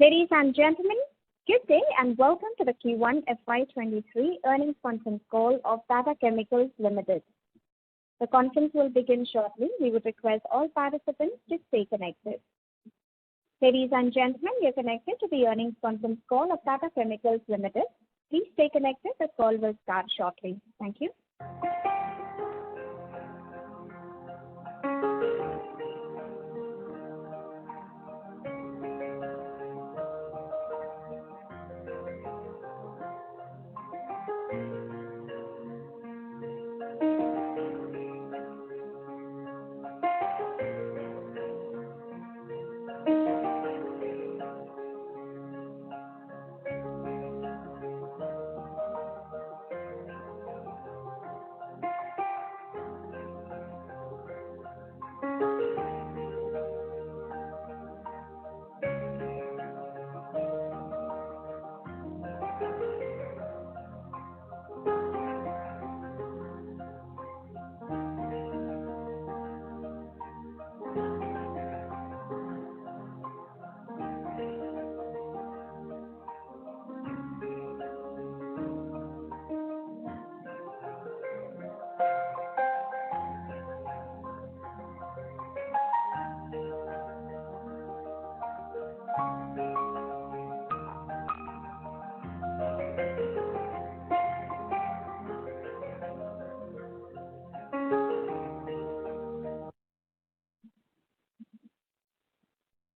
Ladies and gentlemen, good day and welcome to the Q1 FY23 earnings conference call of Tata Chemicals Ltd. The conference will begin shortly. We would request all participants to stay connected. Ladies and gentlemen, you're connected to the earnings conference call of Tata Chemicals Ltd. Please stay connected. The call will start shortly. Thank you.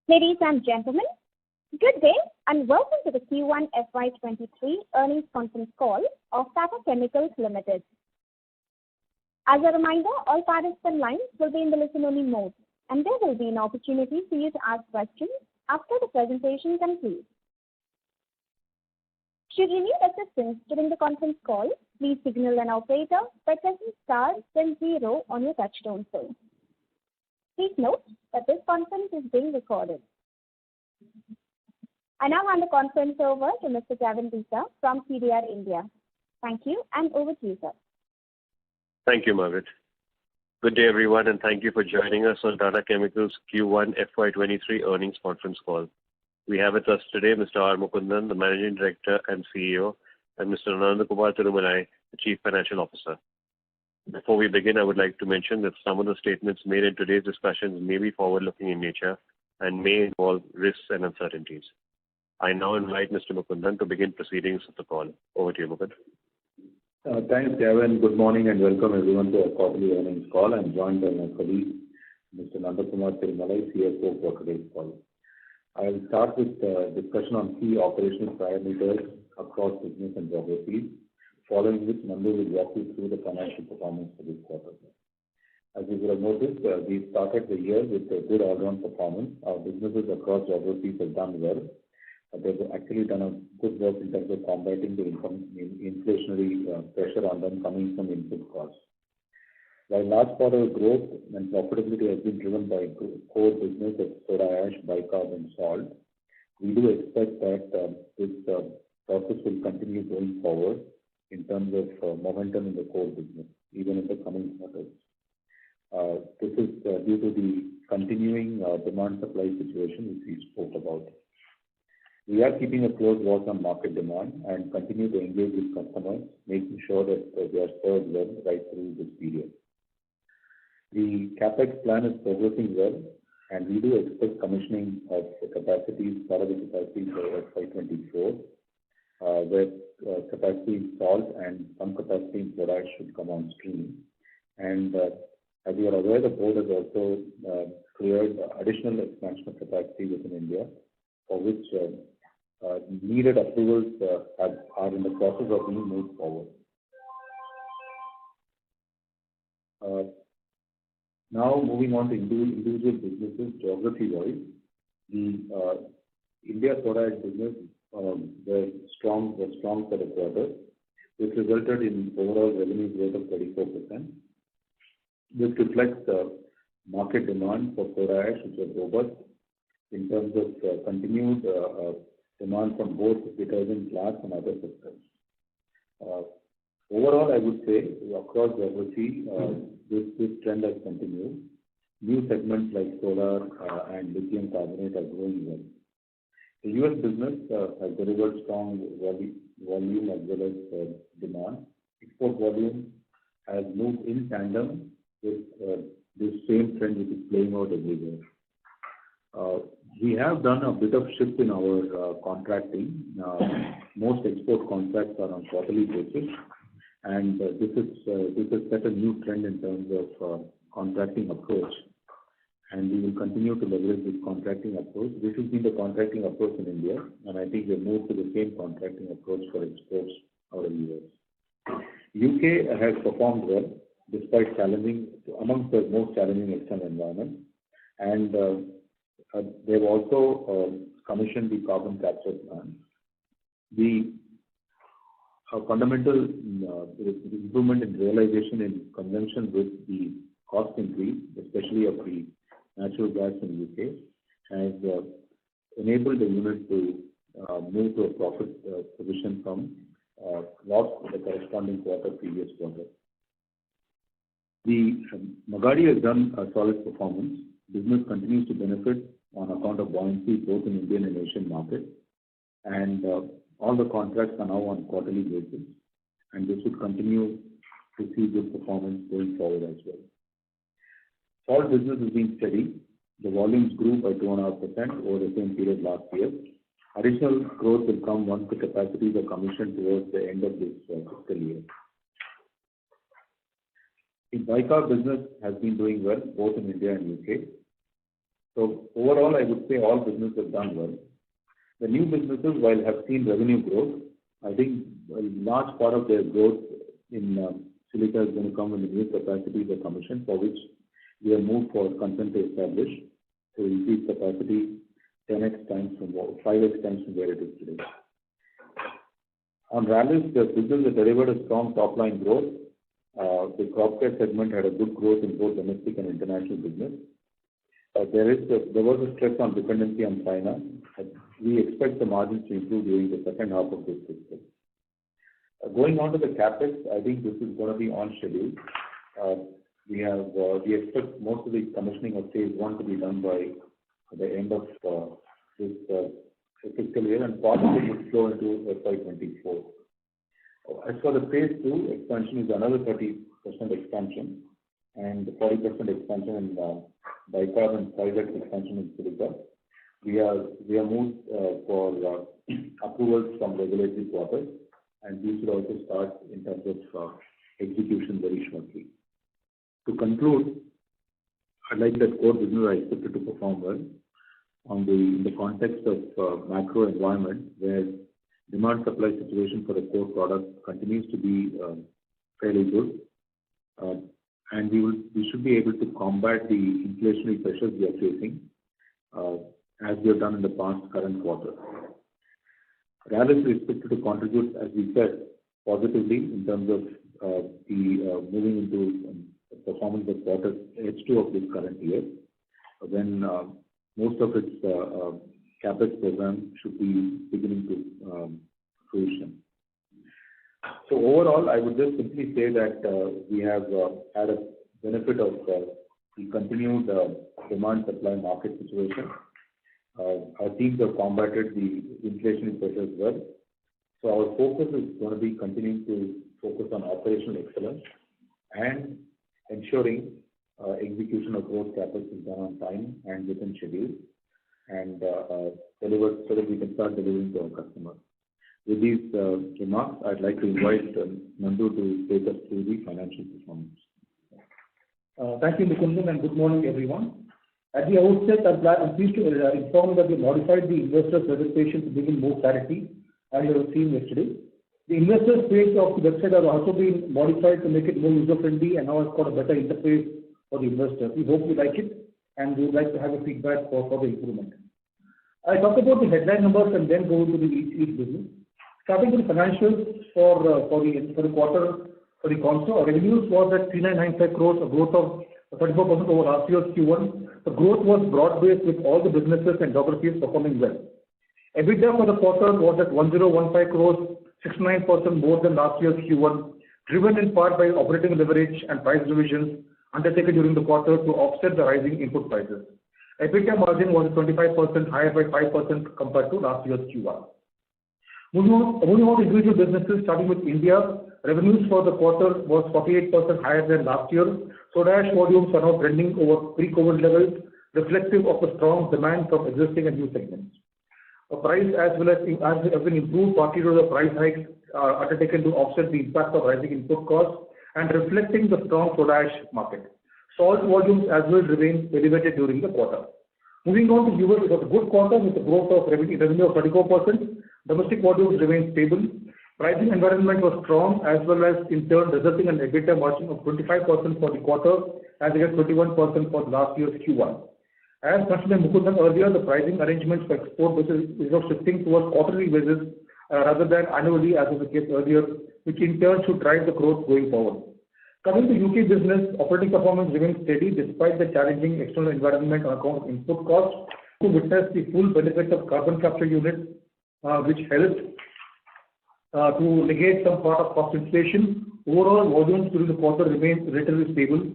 Ladies and gentlemen, good day and welcome to the Q1 FY23 earnings conference call of Tata Chemicals Ltd. As a reminder, all participant lines will be in the listen-only mode, and there will be an opportunity for you to ask questions after the presentation concludes. Should you need assistance during the conference call, please signal an operator by pressing star then 0 on your touchtone phone. Please note that this conference is being recorded. I now hand the conference over to Mr. Gavin Desa from CDR India. Thank you, and over to you, sir. Thank you, Margaret. Good day, everyone, and thank you for joining us on Tata Chemicals Q1 FY23 earnings conference call. We have with us today Mr. R. Mukundan, the Managing Director and CEO, and Mr. Anandakumar Thirumalai, the Chief Financial Officer. Before we begin, I would like to mention that some of the statements made in today's discussions may be forward-looking in nature and may involve risks and uncertainties. I now invite Mr. Mukundan to begin proceedings of the call. Over to you, Mukundan. Thanks, Gavin. Good morning and welcome everyone to our quarterly earnings call. I'm joined by my colleague, Mr. Anandakumar Thirumalai, CFO for today's call. I will start with discussion on key operational parameters across business and geographies, following which Nandu will walk you through the financial performance for this quarter. As you will have noticed, we started the year with a good all-round performance. Our businesses across geographies have done well. They've actually done a good work in terms of combating the inflationary pressure on them coming from input costs. While large part of growth and profitability has been driven by core business of soda ash, bicarb and salt, we do expect that this process will continue going forward in terms of momentum in the core business, even in the coming quarters. This is due to the continuing demand-supply situation which we spoke about. We are keeping a close watch on market demand and continue to engage with customers, making sure that they are served well right through this period. The CapEx plan is progressing well, and we do expect commissioning of capacities, part of the capacity for FY24, where capacity in salt and some capacity in soda ash should come on stream. And as you are aware, the board has also cleared additional expansion of capacity within India, for which needed approvals are in the process of being moved forward. Now moving on to individual businesses geography-wise, the India soda ash business was strong for the quarter, which resulted in overall revenue growth of 34%. This reflects market demand for soda ash, which was robust in terms of continued demand from both detergent glass and other sectors. Overall, I would say across geography, this trend has continued. New segments like solar and lithium carbonate are growing well. The U.S. business has delivered strong volume as well as demand. Export volume has moved in tandem with this same trend which is playing out everywhere. We have done a bit of shift in our contracting. Most export contracts are on quarterly basis, and this has set a new trend in terms of contracting approach. And we will continue to leverage this contracting approach. This has been the contracting approach in India, and I think we'll move to the same contracting approach for exports out of the US. UK has performed well despite amongst the most challenging external environment, and they've also commissioned the carbon capture plant. The fundamental improvement in realization in conjunction with the cost increase, especially of the natural gas in UK, has enabled the unit to move to a profit position from loss in the corresponding previous quarter. The Magadi has done a solid performance. Business continues to benefit on account of buoyancy both in Indian and Asian markets, and all the contracts are now on quarterly basis, and this would continue to see good performance going forward as well. Salt business has been steady. The volumes grew by 2.5% over the same period last year. Additional growth will come once the capacities are commissioned towards the end of this fiscal year. The bicarb business has been doing well both in India and UK. So overall, I would say all businesses have done well. The new businesses, while have seen revenue growth, I think a large part of their growth in silica is going to come when the new capacities are commissioned, for which we have moved for consent to establish to increase capacity 5x times from where it is today. On Rallis, the business has delivered a strong top-line growth. The crop care segment had a good growth in both domestic and international business. There was a stress on dependency on China. We expect the margins to improve during the second half of this fiscal. Going on to the capex, I think this is going to be on schedule. We expect most of the commissioning of phase 1 to be done by the end of this fiscal year, and part of it would flow into FY24. As for the phase 2, expansion is another 30% expansion and 40% expansion in bicarb and 5x expansion in silica. We are moved for approvals from regulatory quarters, and these should also start in terms of execution very shortly. To conclude, I'd like that core business I expected to perform well in the context of macro environment where demand supply situation for the core product continues to be fairly good, and we should be able to combat the inflationary pressures we are facing as we have done in the current quarter. Rallis is expected to contribute, as we said, positively in terms of moving into performance of quarter H2 of this current year, when most of its capex program should be beginning to fruition. So overall, I would just simply say that we have had a benefit of the continued demand-supply market situation. Our teams have combated the inflation pressures well. So our focus is going to be continuing to focus on operational excellence and ensuring execution of growth capex is done on time and within schedule, and delivered so that we can start delivering to our customers. With these remarks, I'd like to invite Nandu to take us through the financial performance. Thank you, Mukundan, and good morning, everyone. At the outset, I'm pleased to inform that we modified the investors' registration to bring in more clarity, as you have seen yesterday. The investors' page of the website has also been modified to make it more user-friendly, and now it's got a better interface for the investors. We hope you like it, and we would like to have a feedback for the improvement. I talk about the headline numbers and then go into each business. Starting with the financials for the quarter for the console, our revenues was at 3995 crores, a growth of 34% over last year's Q1. The growth was broad-based with all the businesses and geographies performing well. EBITDA for the quarter was at 1015 crores, 69% more than last year's Q1, driven in part by operating leverage and price revisions undertaken during the quarter to offset the rising input prices. EBITDA margin was 25%, higher by 5% compared to last year's Q1. Moving on to individual businesses, starting with India, revenues for the quarter was 48% higher than last year. Soda ash volumes are now trending over pre-COVID levels, reflective of the strong demand from existing and new segments. Price as well as has been improved partly due to the price hikes undertaken to offset the impact of rising input costs and reflecting the strong soda ash market. Salt volumes as well remained elevated during the quarter. Moving on to US, it was a good quarter with a growth of revenue of 34%. Domestic volumes remained stable. Pricing environment was strong as well as in turn resulting in EBITDA margin of 25% for the quarter as against 21% for last year's Q1. As mentioned by Mukundan earlier, the pricing arrangements for export business is now shifting towards quarterly basis rather than annually as was the case earlier, which in turn should drive the growth going forward. Coming to UK business, operating performance remains steady despite the challenging external environment on account of input costs. To witness the full benefit of carbon capture units, which helped to negate some part of cost inflation. Overall volumes during the quarter remained relatively stable.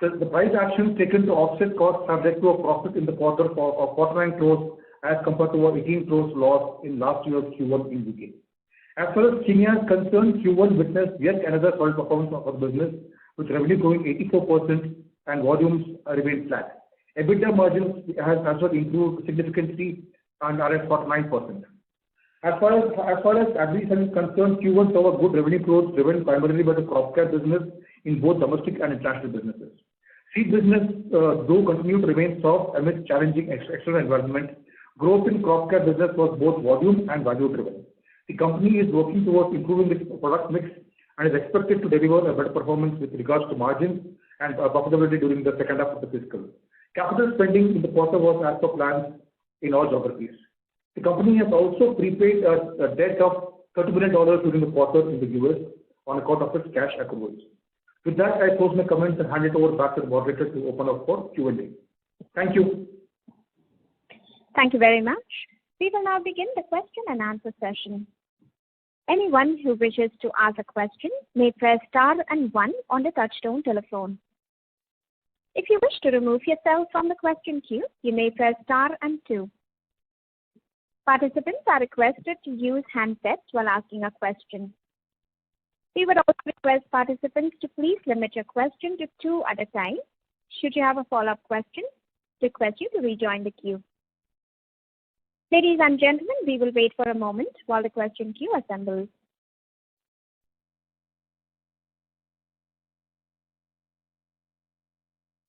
The price actions taken to offset costs have led to a profit in the quarter of 49 crores as compared to 18 crores loss in last year's Q1 in UK. As far as Kenya is concerned, Q1 witnessed yet another solid performance of the business, with revenue growing 84% and volumes remained flat. EBITDA margins has also improved significantly and are at 49%. As far as agri is concerned, Q1 saw a good revenue growth driven primarily by the crop care business in both domestic and international businesses. Seed business, though, continued to remain soft amidst challenging external environment. Growth in crop care business was both volume and value driven. The company is working towards improving its product mix and is expected to deliver a better performance with regards to margins and profitability during the second half of the fiscal. Capital spending in the quarter was as per plans in all geographies. The company has also prepaid a debt of $30 million during the quarter in the US on account of its cash accruals. With that, I close my comments and hand it over back to the moderator to open up for Q&A. Thank you. Thank you very much. We will now begin the question and answer session. Anyone who wishes to ask a question may press star and 1 on the touchtone telephone. If you wish to remove yourself from the question queue, you may press star and 2. Participants are requested to use handsets while asking a question. We would also request participants to please limit your question to 2 at a time. Should you have a follow-up question, request you to rejoin the queue. Ladies and gentlemen, we will wait for a moment while the question queue assembles.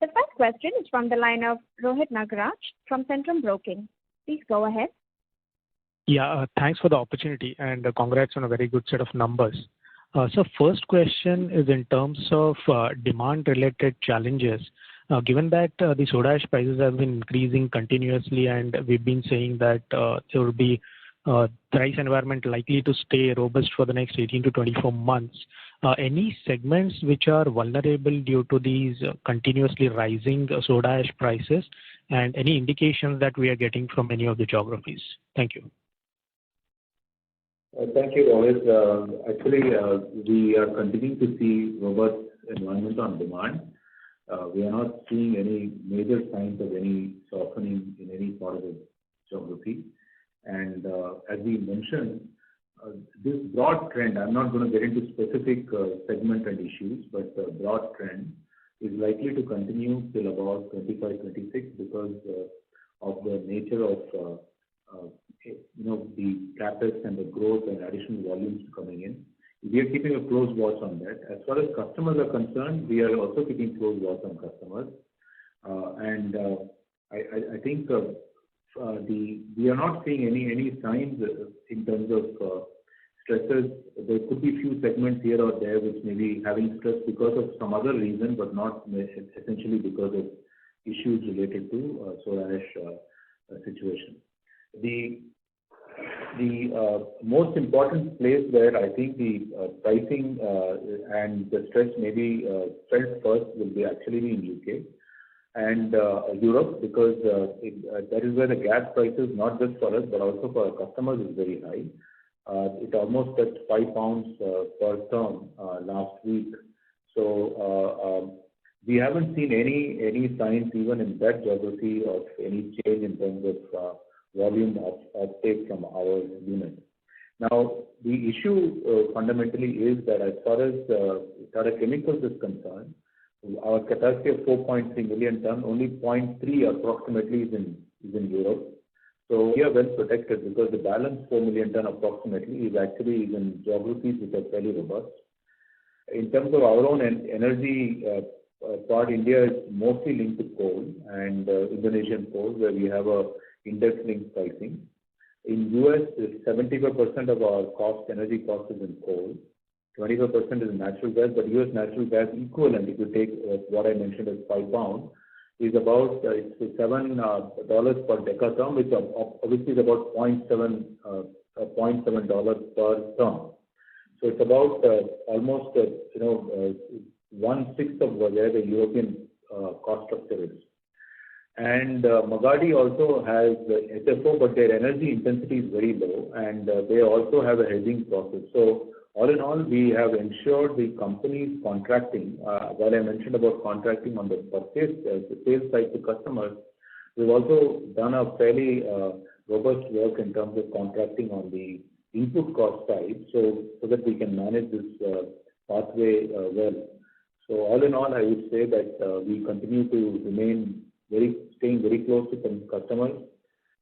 The first question is from the line of Rohit Nagraj from Centrum Broking. Please go ahead. Yeah, thanks for the opportunity and congrats on a very good set of numbers. So first question is in terms of demand-related challenges. Given that the soda ash prices have been increasing continuously and we've been saying that there will be price environment likely to stay robust for the next 18 to 24 months, any segments which are vulnerable due to these continuously rising soda ash prices and any indications that we are getting from any of the geographies? Thank you. Thank you, Rohit. Actually, we are continuing to see robust environment on demand. We are not seeing any major signs of any softening in any part of the geography. And as we mentioned, this broad trend, I'm not going to get into specific segment and issues, but the broad trend is likely to continue till about 25-26 because of the nature of the CapEx and the growth and additional volumes coming in. We are keeping a close watch on that. As far as customers are concerned, we are also keeping close watch on customers. I think we are not seeing any signs in terms of stresses. There could be few segments here or there which may be having stress because of some other reason, but not essentially because of issues related to soda ash situation. The most important place where I think the pricing and the stress may be felt first will be actually in UK and Europe because that is where the gas prices, not just for us but also for our customers, is very high. It almost touched £5 per ton last week. So we haven't seen any signs even in that geography of any change in terms of volume of uptake from our unit. Now, the issue fundamentally is that as far as Tata Chemicals is concerned, our capacity of 4.3 million ton, only 0.3 approximately is in Europe. So we are well protected because the balance 4 million ton approximately is actually in geographies which are fairly robust. In terms of our own energy part, India is mostly linked to coal and Indonesian coal, where we have a index-linked pricing. In US, 75% of our energy cost is in coal, 25% is in natural gas, but US natural gas equivalent, if you take what I mentioned as £5, is about $7 per decatherm, which obviously is about $0.7 per term. So it's about almost 1/6 of where the European cost structure is. And Magadi also has HFO, but their energy intensity is very low, and they also have a hedging process. So all in all, we have ensured the company's contracting. While I mentioned about contracting on the purchase, the sales side to customers, we've also done a fairly robust work in terms of contracting on the input cost side, so that we can manage this pathway well. So all in all, I would say that we continue to remain staying very close to some customers,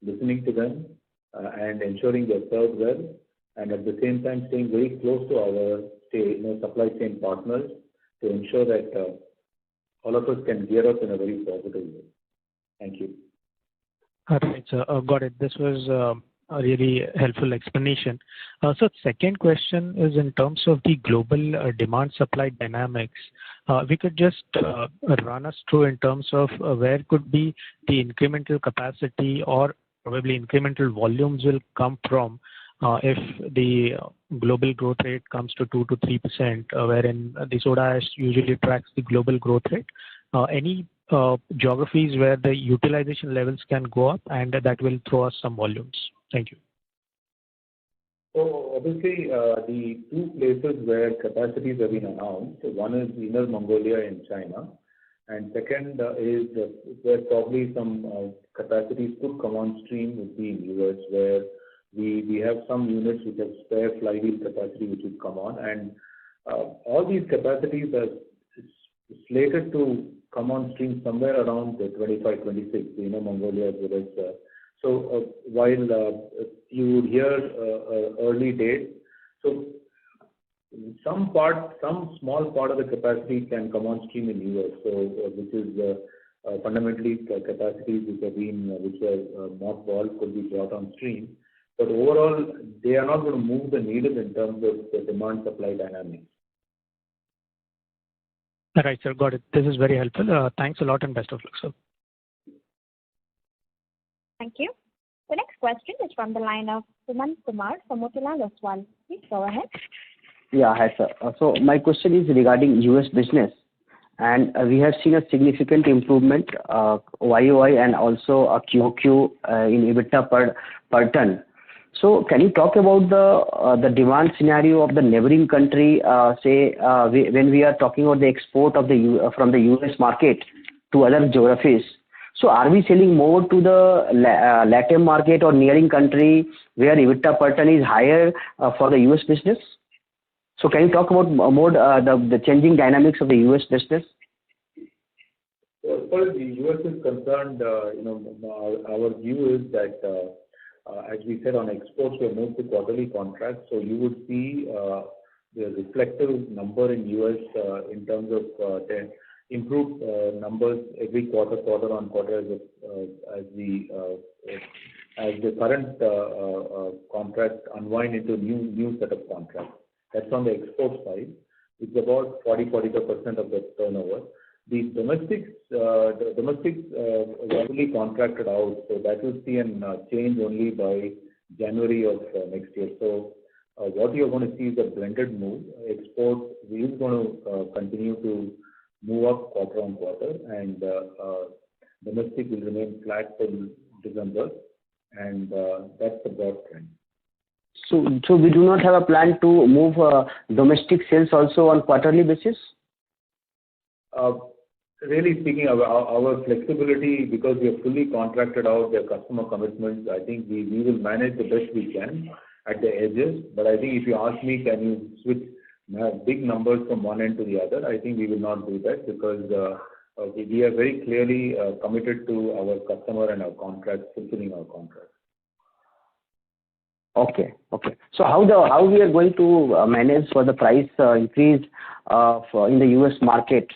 listening to them, and ensuring they're served well, and at the same time staying very close to our supply chain partners to ensure that all of us can gear up in a very positive way. Thank you. All right, sir. Got it. This was a really helpful explanation. So second question is in terms of the global demand-supply dynamics. We could just run us through in terms of where could be the incremental capacity or probably incremental volumes will come from if the global growth rate comes to 2 to 3%, wherein the soda ash usually tracks the global growth rate. Any geographies where the utilization levels can go up and that will throw us some volumes? Thank you. So obviously, the two places where capacities have been announced, one is Inner Mongolia in China, and second is where probably some capacities could come on stream would be in US, where we have some units which have spare flywheel capacity which would come on, and all these capacities are slated to come on stream somewhere around 25-26, the Inner Mongolia as well as. So while you would hear early date, so some small part of the capacity can come on stream in US, so which is fundamentally capacities which were not bought could be brought on stream. But overall, they are not going to move the needle in terms of the demand-supply dynamics. All right, sir. Got it. This is very helpful. Thanks a lot and best of luck, sir. Thank you. The next question is from the line of Sumant Kumar from Motilal Oswal. Please go ahead. Yeah, hi, sir. So my question is regarding US business, and we have seen a significant improvement YOY and also a QOQ in EBITDA per ton. So can you talk about the demand scenario of the neighboring country, when we are talking about the export of from the US market to other geographies? So are we selling more to the Latin market or nearing country where EBITDA per ton is higher for the US business? So can you talk about more the changing dynamics of the US business? As far as the US is concerned, our view is that, as we said, on exports, we have moved to quarterly contracts. So you would see the reflective number in US in terms of improved numbers every quarter on quarter as the current contracts unwind into new set of contracts. That's on the export side. It's about 40-45% of the turnover. The domestics already contracted out, so that will see a change only by January of next year. So what you're going to see is a blended move. Export is going to continue to move up quarter on quarter, and domestic will remain flat till December, and that's the broad trend. So we do not have a plan to move domestic sales also on quarterly basis? Really speaking, our flexibility, because we have fully contracted out their customer commitments, I think we will manage the best we can at the edges. But I think if you ask me, can you switch big numbers from one end to the other, I think we will not do that, because we are very clearly committed to our customer and our contracts, fulfilling our contracts. Okay. So how we are going to manage for the price increase in the US market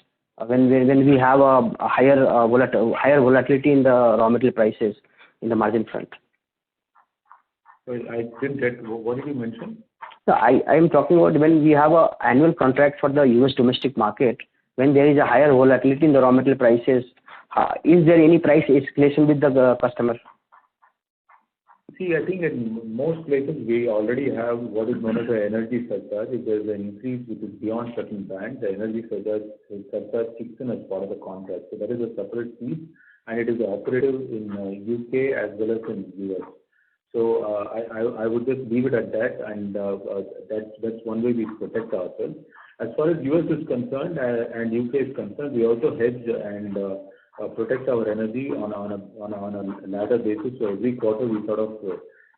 when we have a higher volatility in the raw material prices in the margin front? I didn't get, what did you mention? So I am talking about when we have an annual contract for the US domestic market, when there is a higher volatility in the raw material prices, is there any price escalation with the customer? See, I think in most places we already have what is known as an energy surcharge. If there is an increase which is beyond certain bands, the energy surcharge kicks in as part of the contract. So that is a separate piece, and it is operative in UK as well as in US. So I would just leave it at that, and that's one way we protect ourselves. As far as US is concerned and UK is concerned, we also hedge and protect our energy on a ladder basis. So every quarter we sort of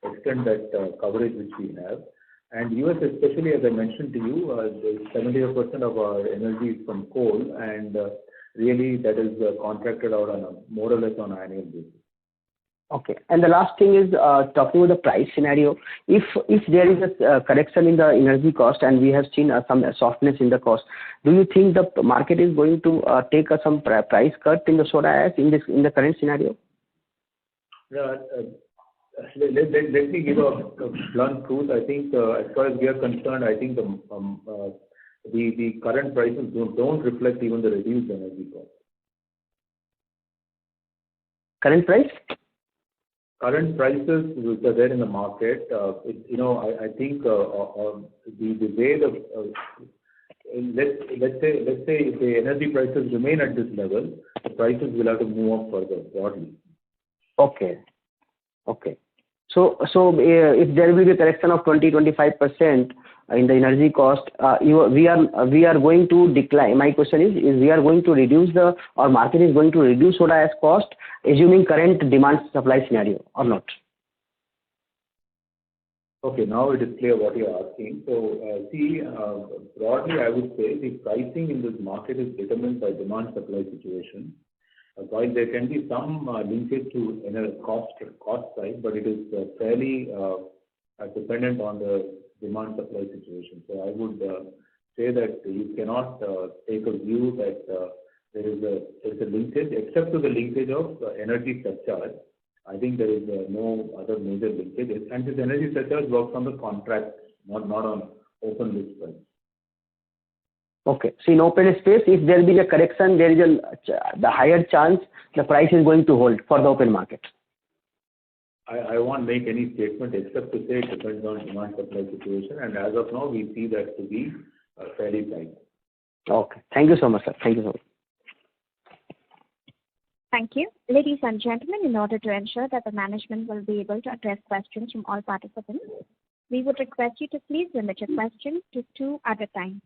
extend that coverage which we have. And US especially, as I mentioned to you, 70% of our energy is from coal, and really that is contracted out on a more or less on an annual basis. Okay. And the last thing is talking about the price scenario. If there is a correction in the energy cost and we have seen some softness in the cost, do you think the market is going to take some price cut in the soda ash in the current scenario? Yeah, let me give a blunt truth. I think as far as we are concerned, I think the current prices don't reflect even the reduced energy cost. Current price? Current prices which are there in the market, I think the way let's say if the energy prices remain at this level, the prices will have to move up further broadly. Okay. So if there will be a correction of 20-25% in the energy cost, we are going to decline. My question is we are going to reduce or market is going to reduce soda ash cost, assuming current demand supply scenario or not? Okay, now it is clear what you are asking. So broadly I would say the pricing in this market is determined by demand supply situation. While there can be some linkage to cost side, but it is fairly dependent on the demand supply situation. So I would say that you cannot take a view that there is a linkage, except to the linkage of energy surcharge. I think there is no other major linkage, and this energy surcharge works on the contract, not on open list price. Okay. So in open space, if there be a correction, there is the higher chance the price is going to hold for the open market. I won't make any statement except to say it depends on demand supply situation, and as of now we see that to be fairly tight. Okay. Thank you so much, sir. Thank you so much. Thank you. Ladies and gentlemen, in order to ensure that the management will be able to address questions from all participants, we would request you to please limit your questions to 2 at a time.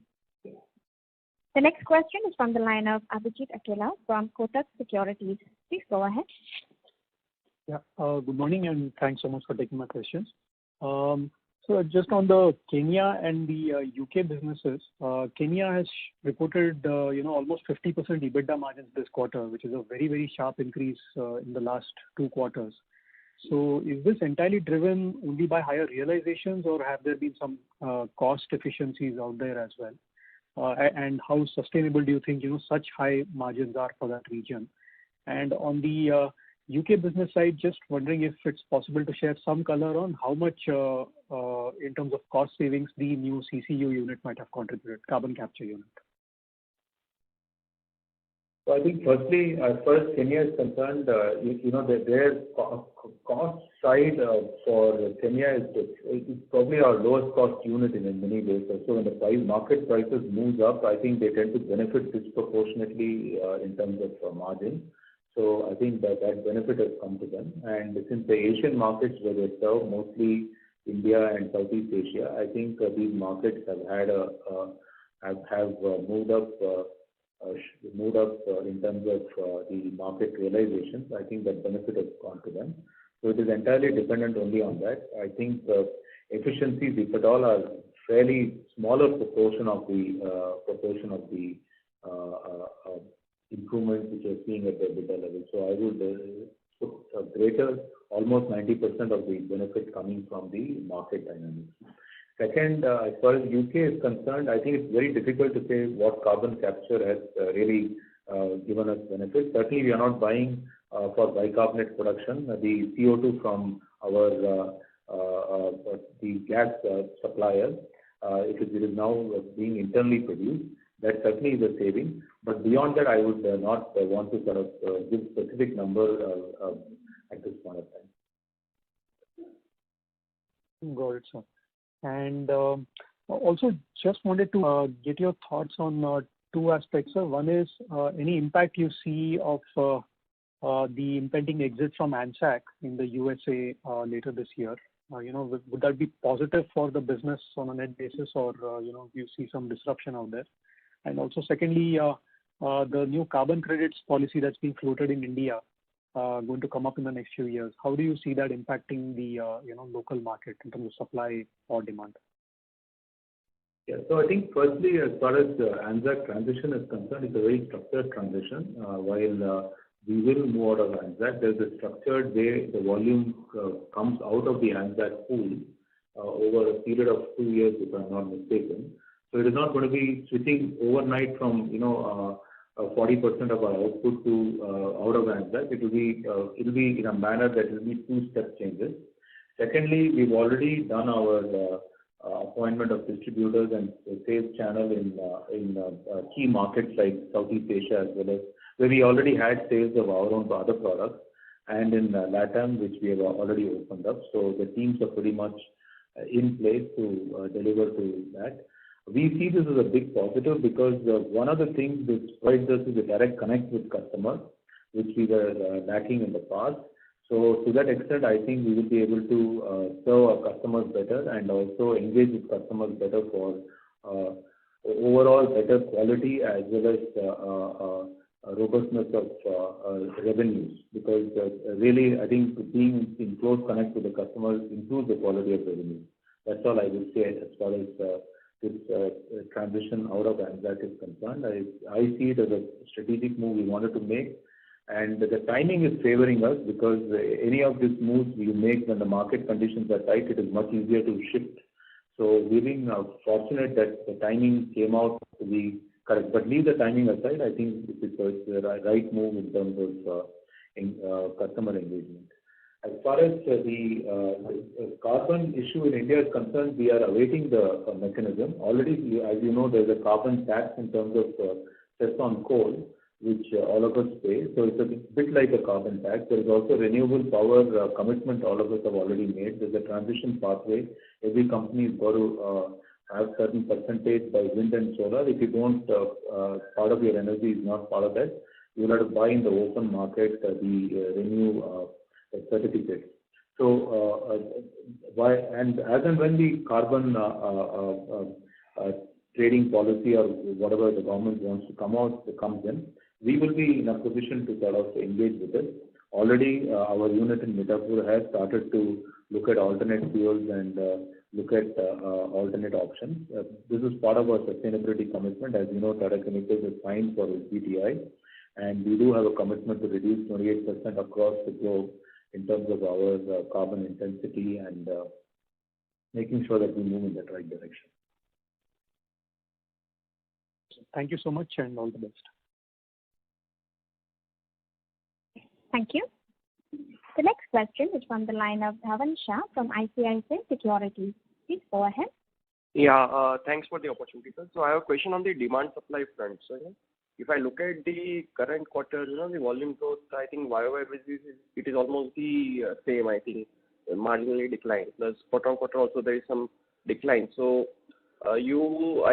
The next question is from the line of Abhijit Akela from Kotak Securities. Please go ahead. Yeah. Good morning, and thanks so much for taking my questions. So just on the Kenya and the UK businesses, Kenya has reported almost 50% EBITDA margins this quarter, which is a very, very sharp increase in the last 2 quarters. So is this entirely driven only by higher realizations, or have there been some cost efficiencies out there as well? And how sustainable do you think such high margins are for that region? And on the UK business side, just wondering if it's possible to share some color on how much in terms of cost savings the new CCU unit might have contributed, carbon capture unit. So I think firstly, as far as Kenya is concerned, their cost side for Kenya is probably our lowest cost unit in many ways. So when the market prices moves up, I think they tend to benefit disproportionately in terms of margin. So I think that benefit has come to them. And since the Asian markets where they serve, mostly India and Southeast Asia, I think these markets have moved up moved up in terms of the market realizations, I think that benefit has gone to them. So it is entirely dependent only on that. I think efficiencies, if at all, are fairly smaller proportion of the improvements which we are seeing at the EBITDA level. So I would put a greater, almost 90% of the benefit coming from the market dynamics. Second, as far as UK is concerned, I think it's very difficult to say what carbon capture has really given us benefits. Certainly, we are not buying for bicarbonate production. The CO2 from our the gas supplier, it is now being internally produced. That certainly is a saving. But beyond that, I would not want to sort of give specific number at this point of time. Got it, sir. And also just wanted to get your thoughts on two aspects, sir. One is any impact you see of the impending exit from ANZAC in the USA later this year. Would that be positive for the business on a net basis, or you see some disruption out there? And also, secondly, the new carbon credits policy that's being floated in India going to come up in the next few years. How do you see that impacting the local market in terms of supply or demand? Yeah, so I think firstly, as far as the ANZAC transition is concerned, it's a very structured transition. While we will move out of ANZAC, there's a structured way the volume comes out of the ANZAC pool over a period of 2 years, if I'm not mistaken. So it is not going to be switching overnight from 40% of our output to out of ANZAC. It will be in a manner that will be 2-step changes. Secondly, we've already done our appointment of distributors and sales channel in key markets like Southeast Asia, as well as where we already had sales of our own other products, and in LATAM, which we have already opened up. So the teams are pretty much in place to deliver to that. We see this as a big positive because one of the things that provides us is a direct connect with customers, which we were lacking in the past. So to that extent, I think we will be able to serve our customers better and also engage with customers better for overall better quality as well as robustness of revenues. Because really, I think being in close connect with the customers improves the quality of revenue. That's all I will say as far as this transition out of ANZAC is concerned. I see it as a strategic move we wanted to make. And the timing is favoring us because any of these moves we make when the market conditions are tight, it is much easier to shift. So we've been fortunate that the timing came out to be correct. But leave the timing aside, I think it's the right move in terms of customer engagement. As far as the carbon issue in India is concerned, we are awaiting the mechanism. Already, as you know, there's a carbon tax in terms of cess on coal, which all of us pay. So it's a bit like a carbon tax. There is also renewable power commitment all of us have already made. There's a transition pathway. Every company is got to have certain percentage by wind and solar. If you don't, part of your energy is not part of that, you'll have to buy in the open market the renew certificates. So, and as and when the carbon trading policy or whatever the government wants to comes in, we will be in a position to sort of engage with it. Already, our unit in Midapur has started to look at alternate fuels and look at alternate options. This is part of our sustainability commitment. As you know, Tata Chemicals is signed for SBTi, and we do have a commitment to reduce 28% across the globe in terms of our carbon intensity and making sure that we move in that right direction. Thank you so much and all the best. Thank you. The next question is from the line of Dhavan Shah from ICICI Securities. Please go ahead. Yeah, thanks for the opportunity, sir. So I have a question on the demand supply front. So if I look at the current quarter, the volume growth, I think YOY basis, it is almost the same, I think, marginally declined. Plus quarter on quarter also there is some decline. So I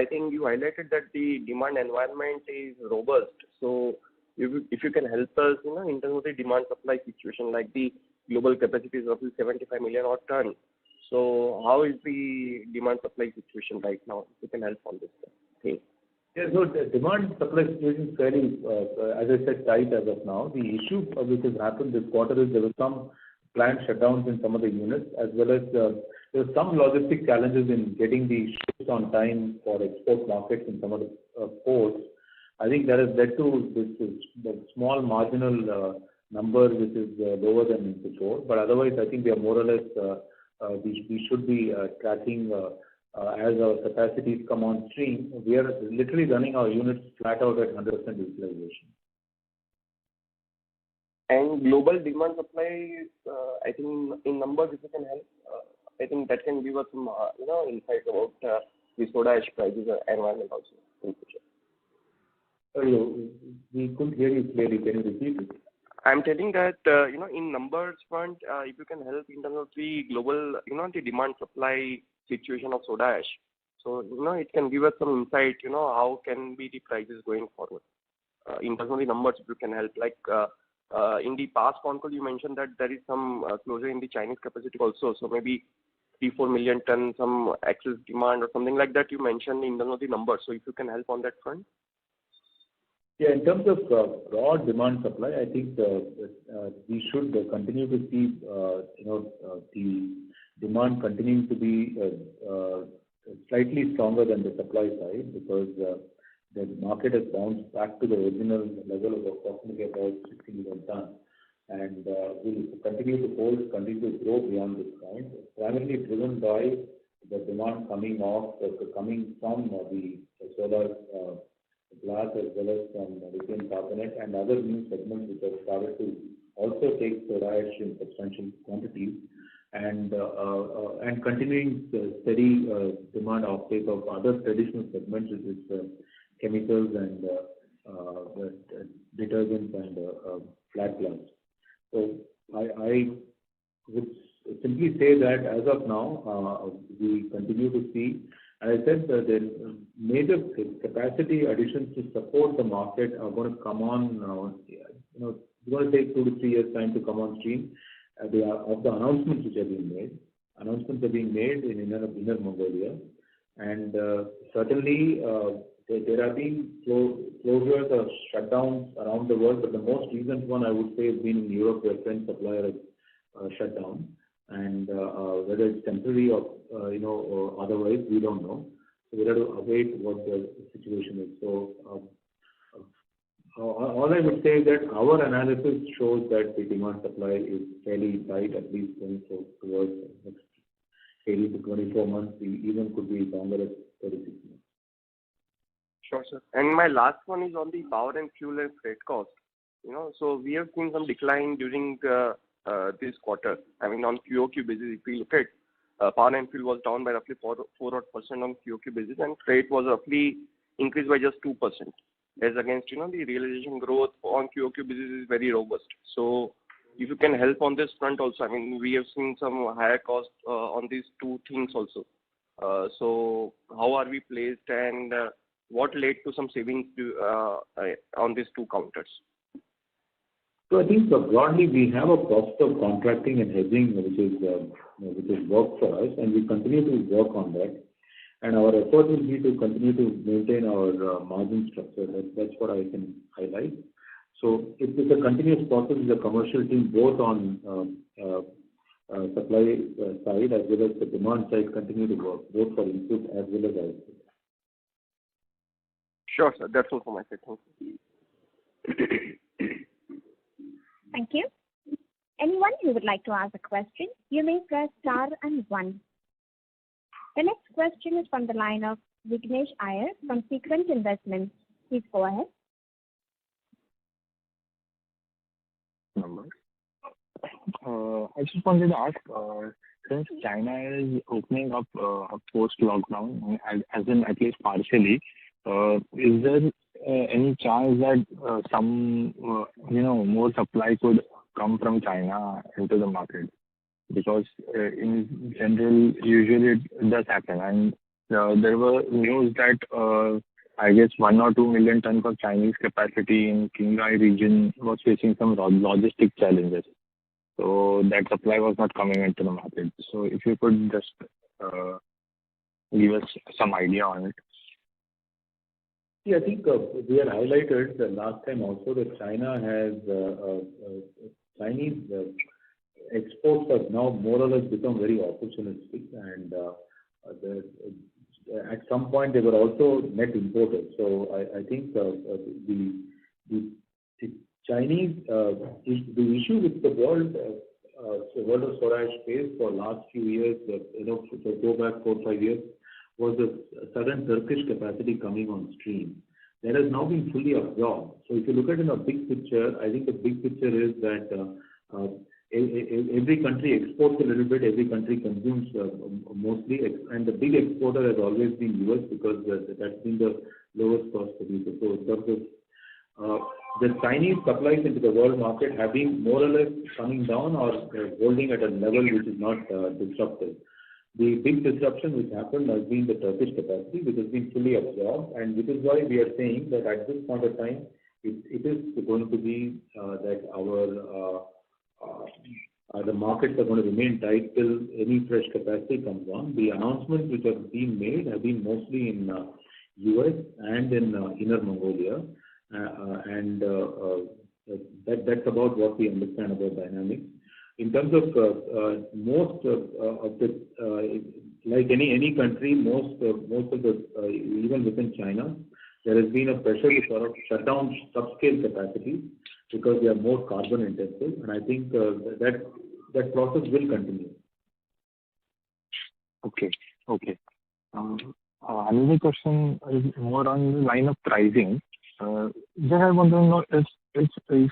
think you highlighted that the demand environment is robust. So if you can help us, in terms of the demand supply situation, like the global capacity is roughly 75 million odd ton. So how is the demand supply situation right now? If you can help on this. Okay. Yeah, so the demand supply situation is fairly, as I said, tight as of now. The issue which has happened this quarter is there were some planned shutdowns in some of the units, as well as there were some logistic challenges in getting the ships on time for export markets in some of the ports. I think that has led to this small marginal number which is lower than before. But otherwise, I think we are more or less, we should be tracking as our capacities come on stream. We are literally running our units flat out at 100% utilization. And global demand supply, I think in numbers, if you can help, I think that can give us some insight about the soda ash prices environment also in future. Sorry, we couldn't hear you clearly. Can you repeat it? I'm telling that in numbers front, if you can help in terms of the global the demand supply situation of soda ash. So it can give us some insight how can be the prices going forward. In terms of the numbers, if you can help, like in the past Concall you mentioned that there is some closure in the Chinese capacity also, so maybe 3-4 million ton some excess demand or something like that you mentioned in terms of the numbers. So if you can help on that front. Yeah, in terms of raw demand supply, I think we should continue to see the demand continuing to be slightly stronger than the supply side, because the market has bounced back to the original level of approximately about 60 million tons, and will continue to grow beyond this point, primarily driven by the demand coming from the solar glass, as well as from lithium carbonate and other new segments which have started to also take soda ash in substantial quantities, and continuing steady demand uptake of other traditional segments, which is chemicals and detergents and flat glass. So I would simply say that as of now, we continue to see, as I said, the major capacity additions to support the market are going to come on. It's going to take 2 to 3 years time to come on stream. Of the announcements which have been made. Announcements are being made in Inner Mongolia, and certainly there have been closures or shutdowns around the world, but the most recent one I would say has been in Europe, where French supplier has shut down, and whether it's temporary or or otherwise, we don't know. So we have to await what the situation is. So all I would say is that our analysis shows that the demand supply is fairly tight, at least going towards the next 18 to 24 months. Even could be longer at 36 months. Sure, sir. And my last one is on the power and fuel and freight cost. So we have seen some decline during this quarter. I mean, on QOQ basis, if we look at power and fuel was down by roughly 4% on QOQ basis, and freight was roughly increased by just 2%. As against the realization growth on QOQ basis is very robust. So if you can help on this front also, I mean, we have seen some higher cost on these two things also. So how are we placed, and what led to some savings on these two counters? So I think broadly we have a process of contracting and hedging which is work for us, and we continue to work on that. And our effort will be to continue to maintain our margin structure. That's what I can highlight. So it's a continuous process with the commercial team, both on supply side as well as the demand side, continue to work, both for input as well as output. Sure, sir. That's all for my side. Thank you. Thank you. Anyone who would like to ask a question, you may press star and 1. The next question is from the line of Vignesh Iyer from Sequent Investments. Please go ahead. I just wanted to ask, since China is opening up post-lockdown, as in at least partially, is there any chance that some more supply could come from China into the market? Because in general, usually it does happen, and there were news that I guess 1 or 2 million tons of Chinese capacity in Qinghai region was facing some logistic challenges. So that supply was not coming into the market. So if you could just give us some idea on it. I think we had highlighted the last time also that China has Chinese exports have now more or less become very opportunistic, and at some point they were also net importers. So I think the Chinese the issue with the world of soda ash space for last few years, if I go back 4-5 years, was the sudden Turkish capacity coming on stream. That has now been fully absorbed. So if you look at it in a big picture, I think the big picture is that every country exports a little bit, every country consumes mostly, and the big exporter has always been US because that's been the lowest cost producer. So in terms of the Chinese supplies into the world market have been more or less coming down or holding at a level which is not disruptive. The big disruption which happened has been the Turkish capacity, which has been fully absorbed, and which is why we are saying that at this point of time, it is going to be that the markets are going to remain tight till any fresh capacity comes on. The announcements which have been made have been mostly in US and in Inner Mongolia, and that's about what we understand about dynamics. In terms of most of the like any country, most of the even within China, there has been a pressure to sort of shut down subscale capacity because they are more carbon intensive, and I think that process will continue. Okay. Another question is more on the line of pricing. Just I want to know if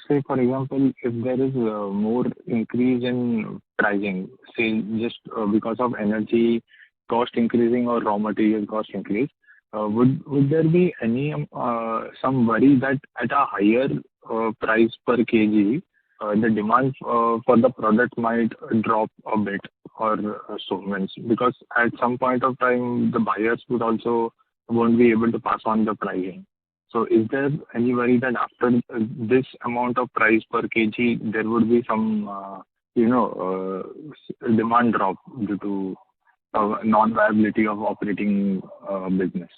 say, for example, if there is more increase in pricing, say just because of energy cost increasing or raw material cost increase, would there be any some worry that at a higher price per kg, the demand for the product might drop a bit or so, because at some point of time the buyers would also won't be able to pass on the pricing. So is there any worry that after this amount of price per kg, there would be some, demand drop due to non-viability of operating business?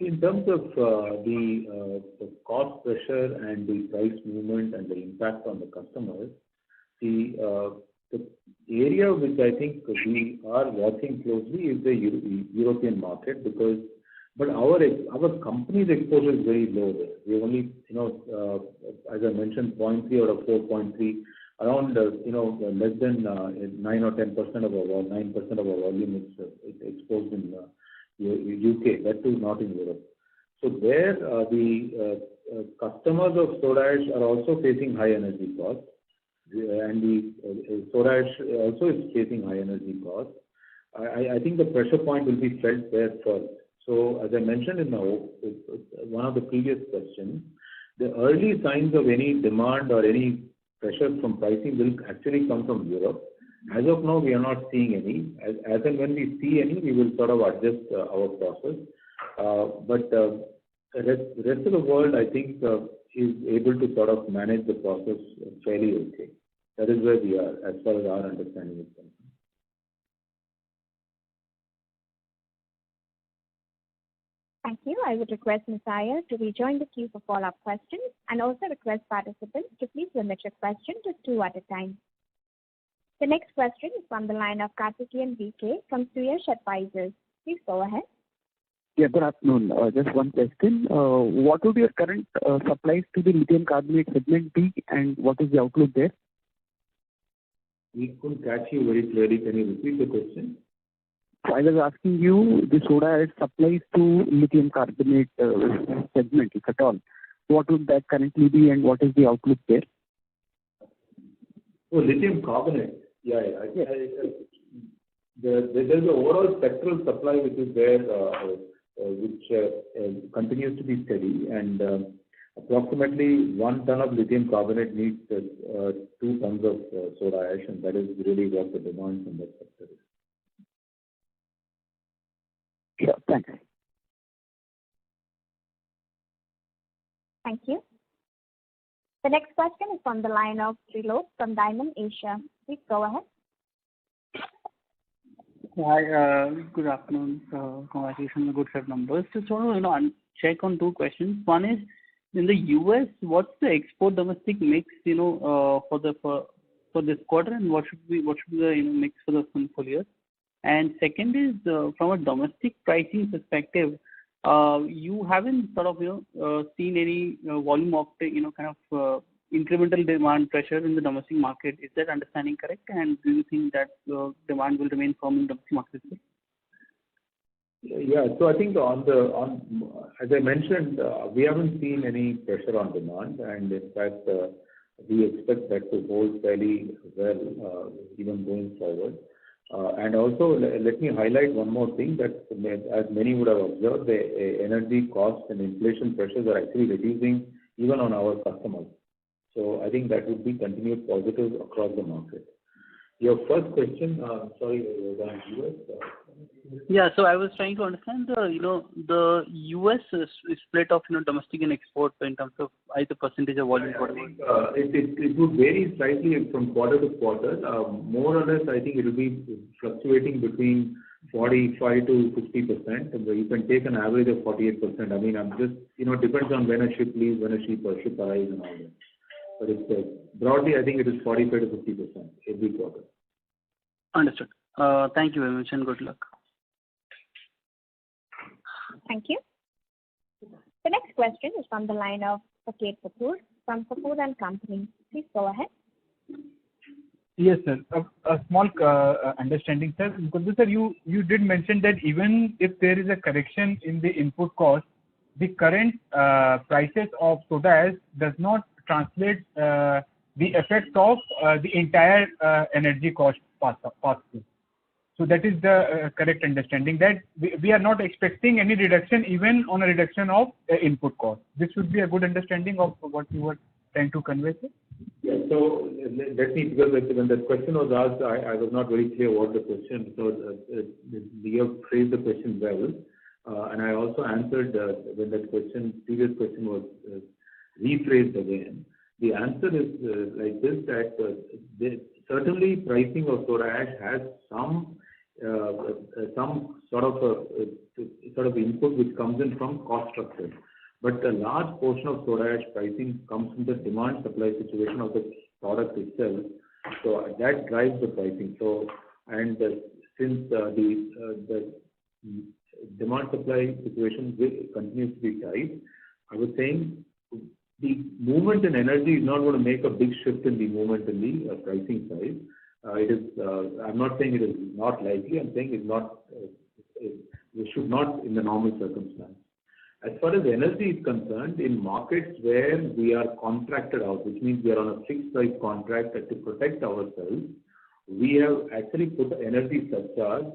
In terms of the cost pressure and the price movement and the impact on the customers, the area which I think we are watching closely is the European market, but our company's exposure is very low there. We only, as I mentioned, 0.3 out of 4.3, around, less than 9 or 10% of our 9% of our volume is exposed in UK. That too, not in Europe. So there, the customers of soda ash are also facing high energy costs, and the soda ash also is facing high energy costs. I think the pressure point will be felt there first. So as I mentioned in one of the previous questions, the early signs of any demand or any pressure from pricing will actually come from Europe. As of now, we are not seeing any. As and when we see any, we will sort of adjust our process. But the rest of the world, I think, is able to sort of manage the process fairly okay. That is where we are, as far as our understanding is concerned. Thank you. I would request Ms. Iyer to rejoin the queue for follow-up questions, and also request participants to please limit your question to 2 at a time. The next question is from the line of Karthikeyan VK from Suyash Advisors. Please go ahead. Yeah, good afternoon. Just one question. What would your current supplies to the lithium carbonate segment be, and what is the outlook there? We couldn't catch you very clearly. Can you repeat the question? So I was asking you the soda ash supplies to lithium carbonate segment, if at all. What would that currently be, and what is the outlook there? Oh, lithium carbonate. Yeah. There's the overall sectoral supply which is there, which continues to be steady, and approximately 1 ton of lithium carbonate needs 2 tons of soda ash, and that is really what the demand from that sector is. Sure, thanks. Thank you. The next question is from the line of Trilok from Diamond Asia. Please go ahead. Hi, good afternoon. Congratulations on the good set of numbers. Just want to check on two questions. One is, in the U.S., what's the export domestic mix, for this quarter, and what should be the mix for the full year? And second is, from a domestic pricing perspective, you haven't seen any volume uptake, incremental demand pressure in the domestic market. Is that understanding correct? And do you think that demand will remain firm in the domestic market? Yeah. So I think as I mentioned, we haven't seen any pressure on demand, and in fact, we expect that to hold fairly well even going forward. And also, let me highlight one more thing, that as many would have observed, the energy costs and inflation pressures are actually reducing even on our customers. So I think that would be continued positive across the market. Your first question, sorry, was on US. Yeah, so I was trying to understand the US split of domestic and export in terms of either percentage of volume. It would vary slightly from quarter to quarter. More or less, I think it will be fluctuating between 45 to 50%. And you can take an average of 48%. I mean, I'm just depends on when a ship leaves, when a ship arrives, and all that. But it's broadly, I think it is 45 to 50% every quarter. Understood. Thank you very much and good luck. Thank you. The next question is from the line of Saket Kapoor from Kapoor and Company. Please go ahead. Yes, sir. A small understanding, sir. Because, sir, you did mention that even if there is a correction in the input cost, the current prices of soda ash does not translate the effect of the entire energy cost pass-through. So that is the correct understanding, that we are not expecting any reduction even on a reduction of input cost. This would be a good understanding of what you were trying to convey, sir? Yeah, so let me, because when the question was asked, I was not very clear what the question, so you have phrased the question well, and I also answered when that previous question was rephrased again. The answer is like this, that certainly pricing of soda ash has some sort of input which comes in from cost structure. But a large portion of soda ash pricing comes from the demand supply situation of the product itself. So that drives the pricing. So, and since the demand supply situation continues to be tight, I was saying the movement in energy is not going to make a big shift in the movement in the pricing side. I'm not saying it is not likely. I'm saying it's not. It should not in the normal circumstance. As far as energy is concerned, in markets where we are contracted out, which means we are on a fixed price contract to protect ourselves, we have actually put energy surcharge,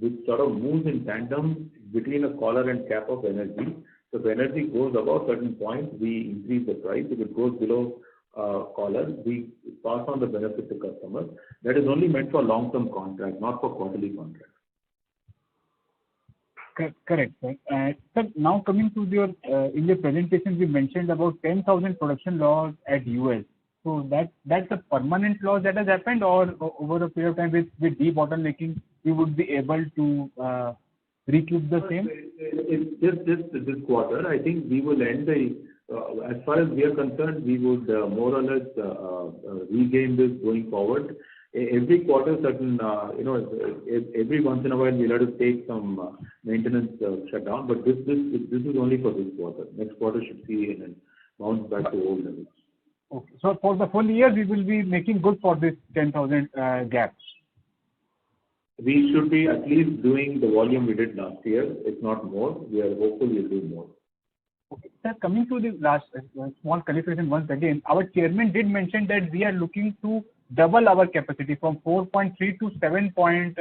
which sort of moves in tandem between a collar and cap of energy. So if energy goes above a certain point, we increase the price. If it goes below collar, we pass on the benefit to customers. That is only meant for long-term contract, not for quarterly contract. Correct, sir. Sir, now coming to your in the presentation, we mentioned about 10,000 production laws at US. So that's a permanent law that has happened, or over a period of time with debottlenecking, we would be able to recoup the same? It's just this quarter. I think we will end as far as we are concerned, we would more or less regain this going forward. Every quarter, certain, every once in a while we'll have to take some maintenance shutdown, but this is only for this quarter. Next quarter should see and bounce back to old levels. Okay. So for the full year, we will be making good for this 10,000 gaps. We should be at least doing the volume we did last year, if not more. We are hopeful we'll do more. Okay. Sir, coming to the last small clarification once again, our chairman did mention that we are looking to double our capacity from 4.3 to 7 point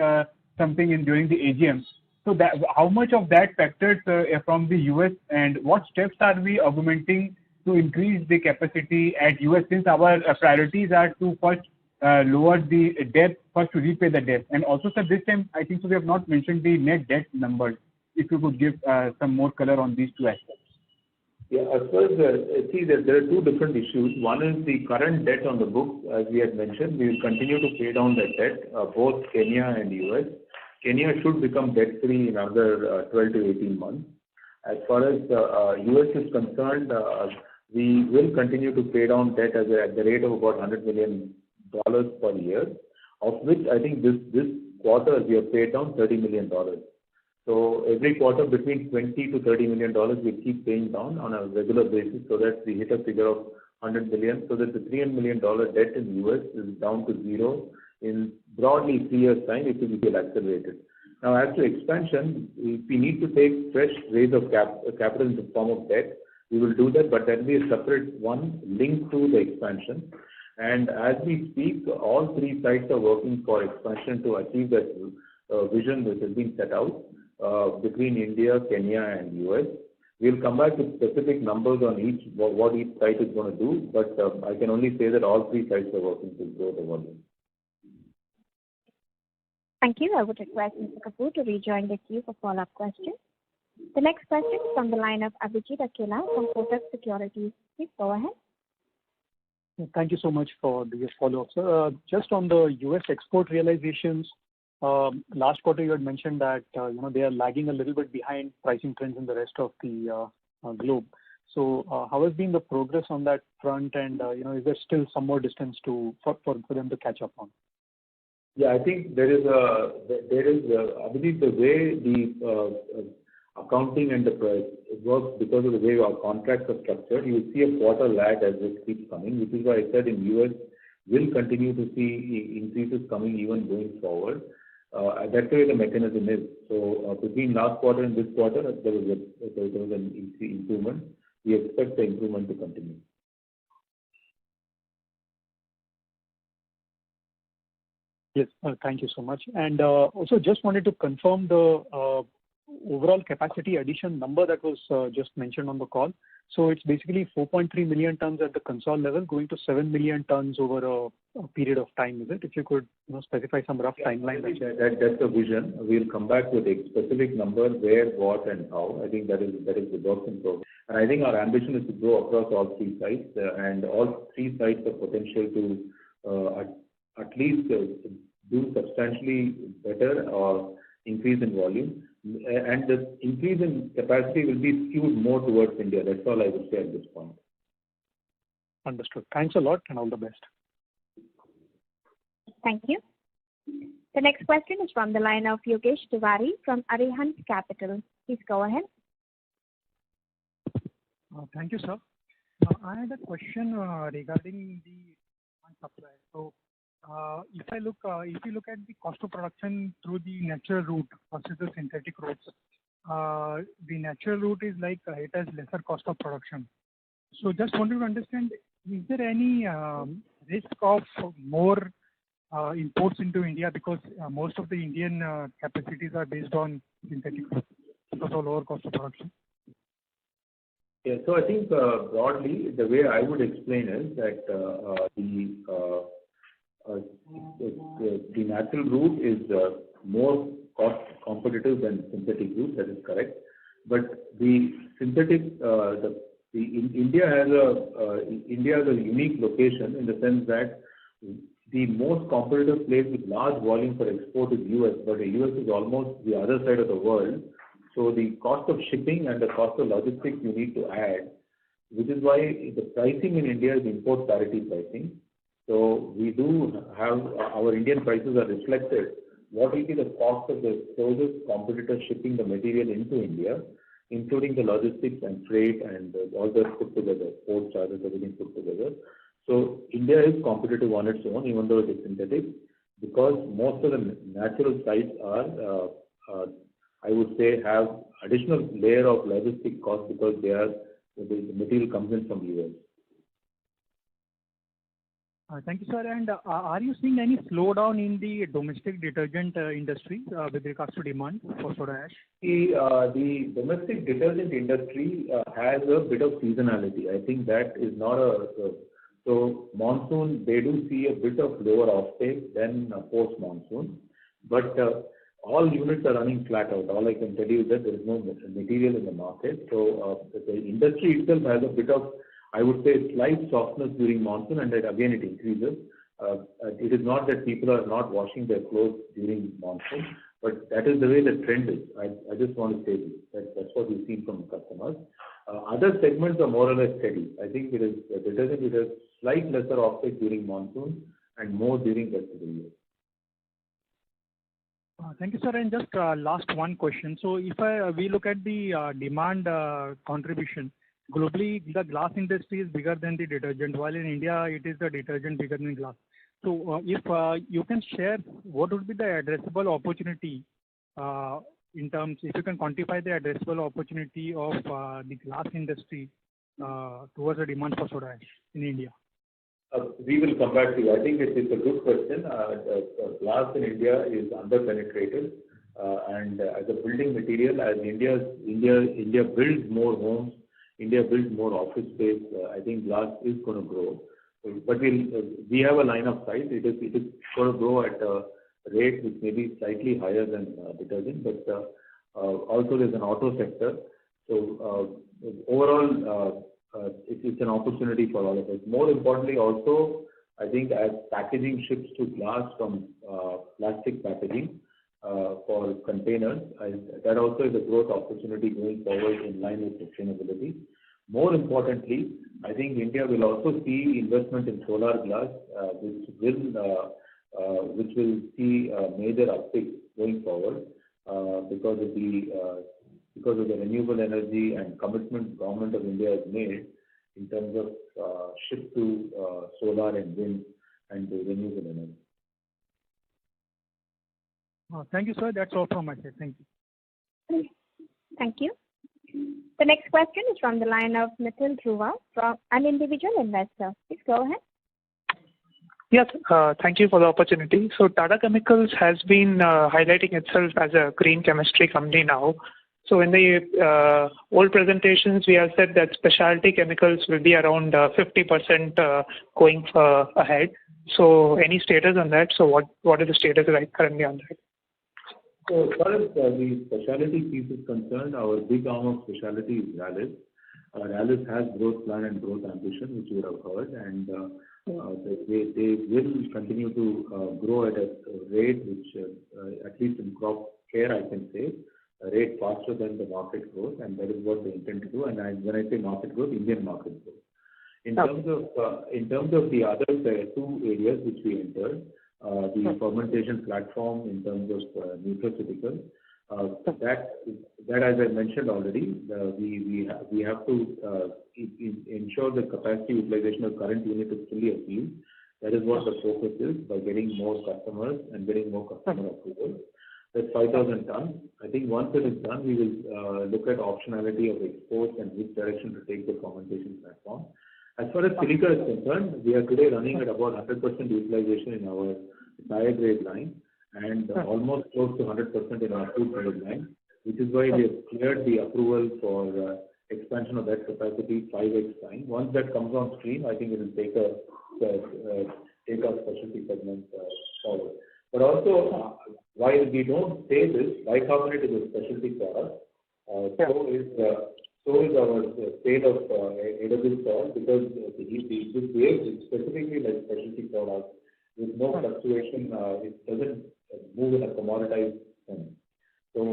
something during the AGM. So that, how much of that factors from the US, and what steps are we augmenting to increase the capacity at US, since our priorities are to first lower the debt, first to repay the debt. And also, sir, this time I think so we have not mentioned the net debt numbers. If you could give some more color on these two aspects. Yeah, as far as there are two different issues. One is the current debt on the books, as we had mentioned. We will continue to pay down that debt, both Kenya and US. Kenya should become debt-free in another 12 to 18 months. As far as US is concerned, we will continue to pay down debt at the rate of about $100 million per year, of which I think this quarter we have paid down $30 million. So every quarter between $20 to $30 million we keep paying down on a regular basis so that we hit a figure of $100 million, so that the $300 million debt in the US is down to zero in broadly 3 years' time. It will be accelerated. Now, as to expansion, if we need to take fresh raise of capital in the form of debt, we will do that, but that will be a separate one linked to the expansion. And as we speak, all three sites are working for expansion to achieve that vision which has been set out between India, Kenya, and US. We'll come back with specific numbers on what each site is going to do, but I can only say that all three sites are working to grow the volume. Thank you. I would request Mr. Kapoor to rejoin the queue for follow-up questions. The next question is from the line of Abhijit Akela from Kotak Securities. Please go ahead. Thank you so much for this follow-up, sir. Just on the US export realizations, last quarter you had mentioned that they are lagging a little bit behind pricing trends in the rest of the globe. So how has been the progress on that front, and is there still some more distance for them to catch up on? Yeah, I think there is I believe the way the accounting and the price works, because of the way our contracts are structured, you will see a quarter lag as it keeps coming, which is why I said in US we'll continue to see increases coming even going forward. That's the way the mechanism is. So between last quarter and this quarter, there was an improvement. We expect the improvement to continue. Yes, thank you so much. And also just wanted to confirm the overall capacity addition number that was just mentioned on the call. So it's basically 4.3 million tons at the Concall level, going to 7 million tons over a period of time, is it? If you could specify some rough timeline. That's the vision. We'll come back with a specific number, where, what, and how. I think that is the work in progress. And I think our ambition is to grow across all three sites, and all three sites have potential to at least do substantially better or increase in volume. And the increase in capacity will be skewed more towards India. That's all I would say at this point. Understood. Thanks a lot and all the best. Thank you. The next question is from the line of Yogesh Tiwari from Arihant Capital. Please go ahead. Thank you, sir. I had a question regarding the supply. So, if you look at the cost of production through the natural route versus the synthetic routes, the natural route is like it has lesser cost of production. So, just wanted to understand, is there any risk of more imports into India, because most of the Indian capacities are based on synthetic routes because of lower cost of production? Yeah, so I think broadly the way I would explain is that the natural route is more cost competitive than synthetic route. That is correct. But the synthetic, India has a unique location in the sense that the most competitive place with large volume for export is US, but the US is almost the other side of the world. So the cost of shipping and the cost of logistics you need to add, which is why the pricing in India is import parity pricing. So we do have our Indian prices are reflected. What will be the cost of the closest competitor shipping the material into India, including the logistics and freight and all that put together, port charges, everything put together. So India is competitive on its own, even though it is synthetic, because most of the natural sites are, I would say, have additional layer of logistic cost because the material comes in from US. Thank you, sir. And are you seeing any slowdown in the domestic detergent industry with regards to demand for soda ash? The domestic detergent industry has a bit of seasonality. I think that is not so monsoon, they do see a bit of lower offtake than post-monsoon. But all units are running flat out. All I can tell you is that there is no material in the market. So the industry itself has a bit of, I would say, slight softness during monsoon, and that again it increases. It is not that people are not washing their clothes during monsoon, but that is the way the trend is. I just want to say this. That's what we've seen from customers. Other segments are more or less steady. I think it is detergent. It has slight lesser offtake during monsoon and more during the rest of the year. Thank you, sir. And just last one question. So if we look at the demand contribution, globally, the glass industry is bigger than the detergent, while in India, it is the detergent bigger than glass. So if you can share what would be the addressable opportunity in terms, if you can quantify the addressable opportunity of the glass industry towards the demand for soda ash in India. We will come back to you. I think it's a good question. Glass in India is under-penetrated, and as a building material, as India builds more homes, India builds more office space, I think glass is going to grow. But we have a line of sight. It is going to grow at a rate which may be slightly higher than detergent, but also there's an auto sector. So overall, it's an opportunity for all of us. More importantly, also, I think as packaging shifts to glass from plastic packaging for containers, that also is a growth opportunity going forward in line with sustainability. More importantly, I think India will also see investment in solar glass, which will see a major uptick going forward because of the renewable energy and commitment government of India has made in terms of shift to solar and wind and the renewable energy. Thank you, sir. That's all from my side. Thank you. Thank you. The next question is from the line of Mithil Dhruva from an individual investor. Please go ahead. Yes, thank you for the opportunity. So Tata Chemicals has been highlighting itself as a green chemistry company now. So in the old presentations, we have said that specialty chemicals will be around 50% going ahead. So any status on that? So what is the status like currently on that? So as far as the specialty piece is concerned, our big arm of specialty is Rallis. Rallis has growth plan and growth ambition, which you would have heard, and they will continue to grow at a rate which, at least in crop care, I can say, a rate faster than the market growth, and that is what they intend to do. And when I say market growth, Indian market growth. In terms of the other two areas which we entered, the fermentation platform in terms of nutraceutical, that as I mentioned already, we have to ensure the capacity utilization of current unit is fully achieved. That is what the focus is, by getting more customers and getting more customer approval. That's 5,000 tons. I think once it is done, we will look at optionality of exports and which direction to take the fermentation platform. As far as silica is concerned, we are today running at about 100% utilization in our tire grade line and almost close to 100% in our food grade line, which is why we have cleared the approval for expansion of that capacity 5x time. Once that comes on stream, I think it will take our specialty segment forward. But also, while we don't say this, bicarbonate is a specialty product. So is our state of edible salt, because this behaves specifically like specialty products with no fluctuation. It doesn't move in a commoditized sense. So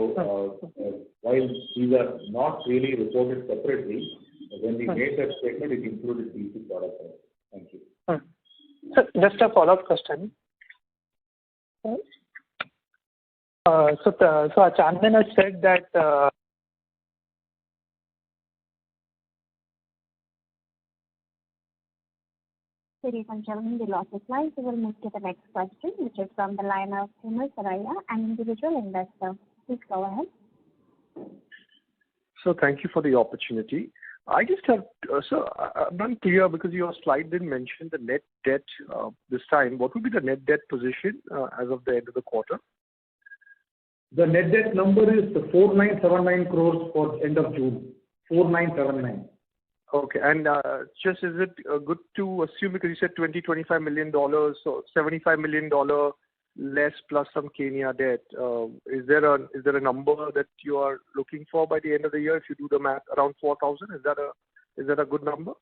while these are not really reported separately, when we made that statement, it included these two products. Thank you. So just a follow-up question. So our chairman has said that Ladies and gentlemen, we lost the slide, so we'll move to the next question, which is from the line of Himal Saraya, an individual investor. Please go ahead. So thank you for the opportunity. I just have, sir, I'm not clear because your slide didn't mention the net debt this time. What would be the net debt position as of the end of the quarter? The net debt number is 4979 crores for end of June. 4979. Okay, and just is it good to assume, because you said $25 million, so $75 million less plus some Kenya debt. Is there a number that you are looking for by the end of the year if you do the math around 4,000? Is that a good number?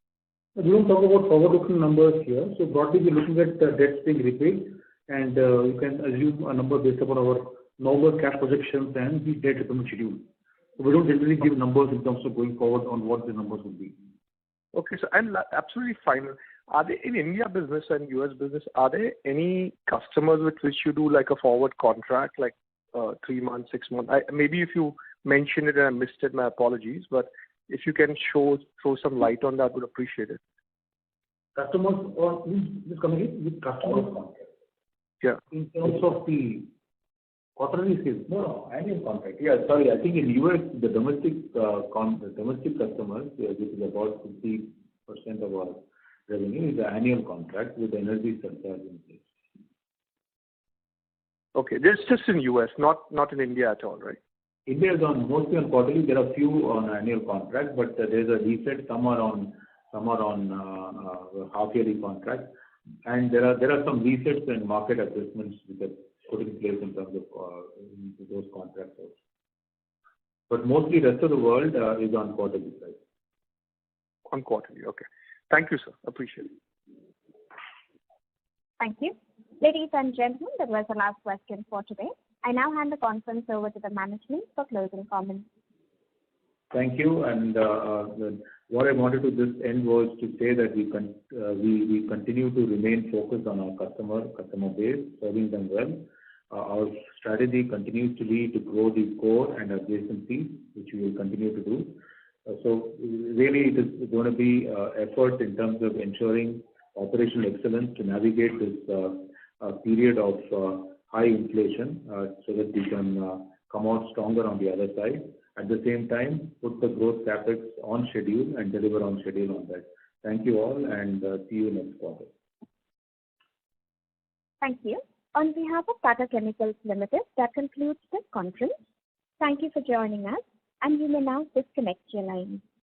We don't talk about forward-looking numbers here. So broadly, we're looking at debts being repaid, and you can assume a number based upon our normal cash projections and the debt repayment schedule. So we don't generally give numbers in terms of going forward on what the numbers will be. Okay, so and absolutely fine. Are there in India business and US business, are there any customers with which you do like a forward contract, like 3 months, 6 months? Maybe if you mentioned it and I missed it, my apologies, but if you can throw some light on that, would appreciate it. Customers, or please come again with customers contract. Yeah. In terms of the quarterly sales? No, annual contract. Yeah, sorry. I think in US, the domestic customers, which is about 50% of our revenue, is an annual contract with energy surcharge in place. Okay, this is just in US, not in India at all, right? India is mostly on quarterly. There are few on annual contract, but there's a reset. Some are on half yearly contract, and there are some resets and market adjustments which are put in place in terms of those contracts also. But mostly rest of the world is on quarterly price. On quarterly, okay. Thank you, sir. Appreciate it. Thank you. Ladies and gentlemen, that was the last question for today. I now hand the conference over to the management for closing comments. Thank you. And what I wanted to just end was to say that we continue to remain focused on our customer base, serving them well. Our strategy continues to be to grow the core and adjacencies, which we will continue to do. So really, it is going to be effort in terms of ensuring operational excellence to navigate this period of high inflation, so that we can come out stronger on the other side. At the same time, put the growth capex on schedule and deliver on schedule on that. Thank you all, and see you next quarter. Thank you. On behalf of Tata Chemicals Ltd, that concludes this conference. Thank you for joining us, and you may now disconnect your line.